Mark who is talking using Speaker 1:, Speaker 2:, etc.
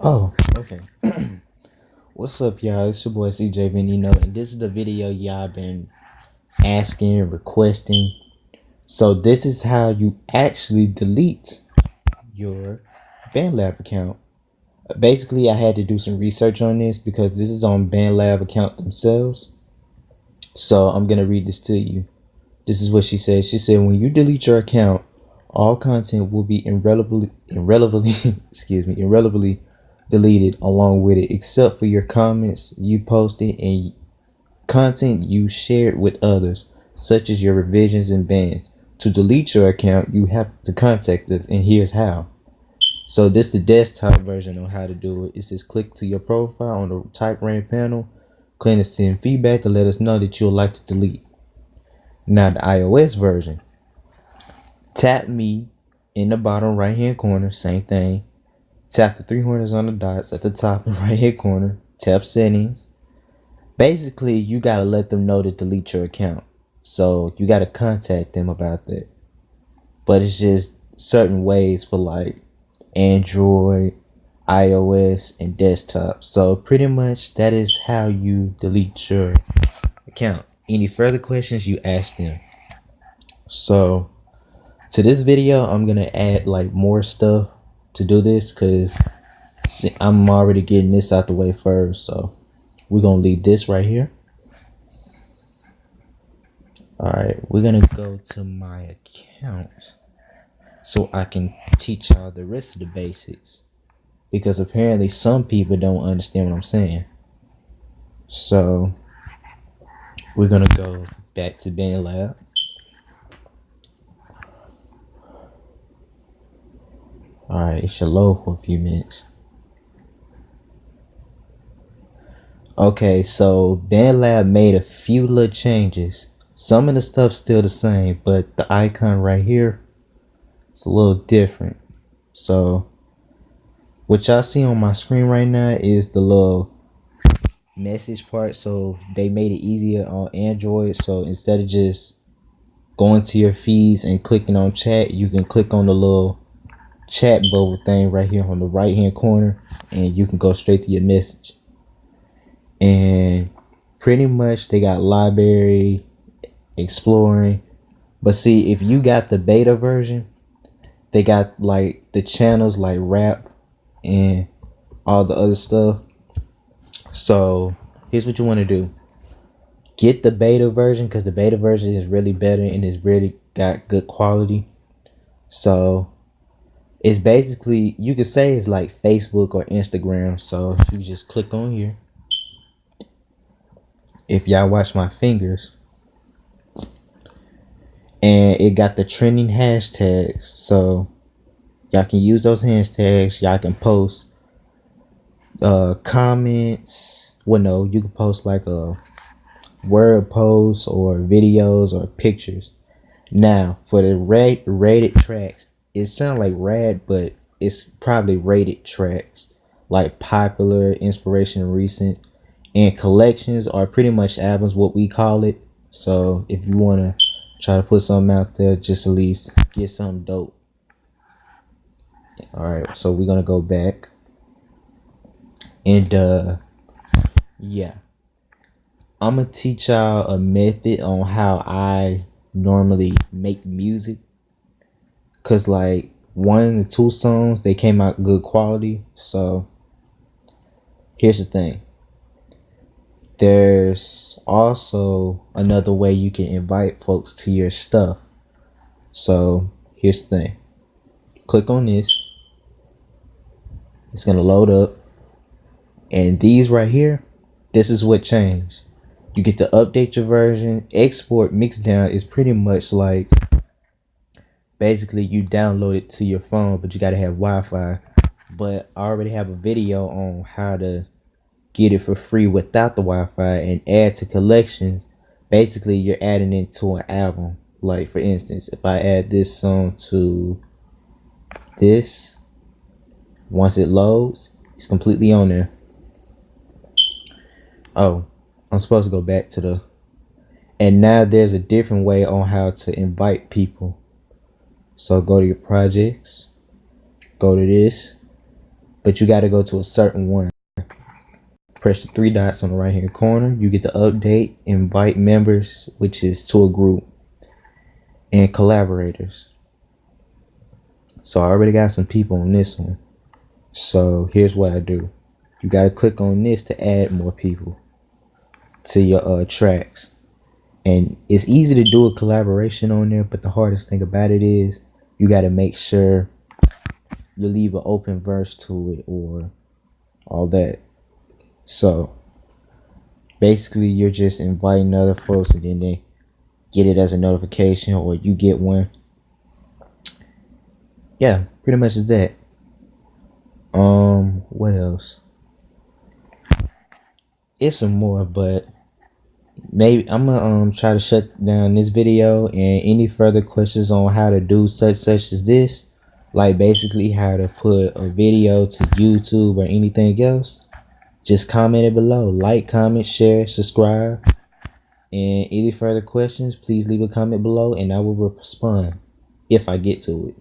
Speaker 1: Oh, okay. What's up, y'all? It's your boy CJ Venino, and this is the video y'all been asking, requesting. So this is how you actually delete your BandLab account. Basically, I had to do some research on this because this is on BandLab account themselves. So I'm gonna read this to you. This is what she said. She said, when you delete your account, all content will be irrelevantly deleted along with it, except for your comments you posted and content you shared with others, such as your revisions and bans. To delete your account, you have to contact us, and here's how. So this is the desktop version on how to do it. It says click to your profile on the type range panel, click and send feedback to let us know that you would like to delete. Now the iOS version, tap me in the bottom right hand corner, same thing. Tap the three horizontal dots at the top and right hand corner, tap settings. Basically, you gotta let them know to delete your account. So you gotta contact them about that. But it's just certain ways for like Android, iOS, and desktop. So pretty much that is how you delete your account. Any further questions, you ask them. So to this video, I'm gonna add like more stuff to do this because I'm already getting this out the way first. So we're gonna leave this right here. Alright, we're gonna go to my account so I can teach y'all the rest of the basics, because apparently some people don't understand what I'm saying. So we're gonna go back to BandLab. Alright, it should load for a few minutes. Okay, so BandLab made a few little changes. Some of the stuff's still the same, but the icon right here, it's a little different. So what y'all see on my screen right now is the little message part. So they made it easier on Android. So instead of just going to your feeds and clicking on chat, you can click on the little chat bubble thing right here on the right hand corner, and you can go straight to your message. And pretty much they got library, exploring. But see, if you got the beta version, they got like the channels like rap and all the other stuff. So here's what you want to do. Get the beta version, because the beta version is really better and it's really got good quality. So it's basically, you could say it's like Facebook or Instagram. So you just click on here. If y'all watch my fingers, and it got the trending hashtags, so y'all can use those hashtags. Y'all can post comments. Well, no, you can post like a word posts or videos or pictures. Now for the rated tracks, it sounds like rad, but it's probably rated tracks, like popular, inspiration, recent, and collections are pretty much albums, what we call it. So if you want to try to put something out there, just at least get something dope. All right, so we're gonna go back, and yeah, I'm gonna teach y'all a method on how I normally make music, cause like one or two songs, they came out good quality. So here's the thing. There's also another way you can invite folks to your stuff. So here's the thing. Click on this. It's gonna load up. And these right here, this is what changed. You get to update your version. Export Mixdown is pretty much like, basically you download it to your phone, but you gotta have Wi-Fi. But I already have a video on how to get it for free without the Wi-Fi and add to collections. Basically, you're adding it to an album. Like for instance, if I add this song to this, once it loads, it's completely on there. Oh, I'm supposed to go back to the, and now there's a different way on how to invite people. So go to your projects, go to this, but you got to go to a certain one. Press the three dots on the right hand corner. You get to update, invite members, which is to a group, and collaborators. So I already got some people on this one. So here's what I do. You got to click on this to add more people to your tracks. And it's easy to do a collaboration on there, but the hardest thing about it is you got to make sure you leave an open verse to it or all that. So basically you're just inviting other folks and then they get it as a notification or you get one. Yeah, pretty much is that. What else? It's some more, but maybe I'm gonna try to shut down this video, and any further questions on how to do such as this, like basically how to put a video to YouTube or anything else, just comment it below. Like, comment, share, subscribe. And any further questions, please leave a comment below and I will respond if I get to it.